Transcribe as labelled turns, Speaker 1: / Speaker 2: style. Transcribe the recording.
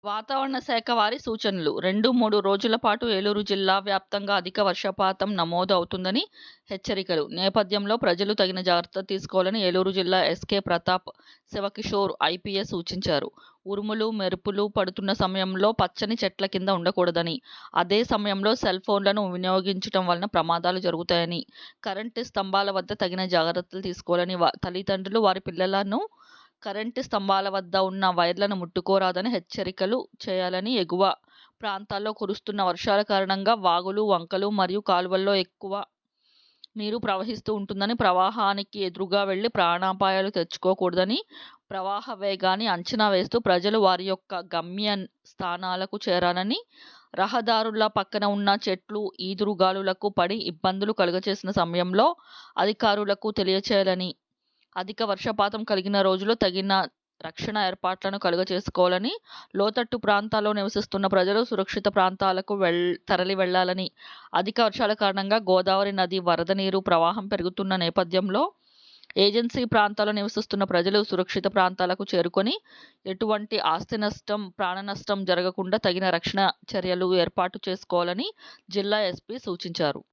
Speaker 1: వాతావరణ శాఖ వారి సూచనలు 2, 3 రోజుల పాటు ఏలూరు జిల్లా వ్యాప్తంగా అధిక వర్షపాతం నమోదు అవుతుందని హెచ్చరికలు నేపథ్యంలో ప్రజలు తగిన జాగ్రత్తలు తీసుకోవాలని ఏలూరు జిల్లా ఎస్కే ప్రతాప్ శివకిషోర్ ఐపీఎస్ సూచించారు. ఉరుములు, మెరుపులు పడుతున్న సమయంలో పచ్చని చెట్ల కింద ఉండకూడదని, అదే సమయంలో సెల్ ఫోన్లను వినియోగించడం వలన ప్రమాదాలు జరుగుతాయని, కరెంటు స్తంభాల వద్ద తగిన జాగ్రత్తలు తీసుకోవాలని, తల్లిదండ్రులు వారి పిల్లలను కరెంటు స్తంభాల వద్ద ఉన్న వైర్లను ముట్టుకోరాదని హెచ్చరికలు చేయాలని, ఎగువ ప్రాంతాల్లో కురుస్తున్న వర్షాల కారణంగా వాగులు, వంకలు మరియు కాలువల్లో ఎక్కువ నీరు ప్రవహిస్తూ ఉంటుందని, ప్రవాహానికి ఎదురుగా వెళ్లి ప్రాణాపాయాలు తెచ్చుకోకూడదని, ప్రవాహ వేగాన్ని అంచనా వేస్తూ ప్రజలు వారి యొక్క గమ్య స్థానాలకు చేరాలని, రహదారుల పక్కన ఉన్న చెట్లు ఈదురుగాలులకు పడి ఇబ్బందులు కలుగచేసిన సమయంలో అధికారులకు తెలియచేయాలని, అధిక వర్షపాతం కలిగిన రోజుల్లో తగిన రక్షణ ఏర్పాట్లను కలుగచేసుకోవాలని, లోతట్టు ప్రాంతాల్లో నివసిస్తున్న ప్రజలు సురక్షిత ప్రాంతాలకు తరలి వెళ్లాలని, అధిక వర్షాల కారణంగా గోదావరి నది వరద నీరు ప్రవాహం పెరుగుతున్న నేపథ్యంలో ఏజెన్సీ ప్రాంతాల్లో నివసిస్తున్న ప్రజలు సురక్షిత ప్రాంతాలకు చేరుకొని ఎటువంటి ఆస్తి నష్టం, ప్రాణ నష్టం జరగకుండా తగిన రక్షణ చర్యలు ఏర్పాటు చేసుకోవాలని జిల్లా ఎస్పీ సూచించారు.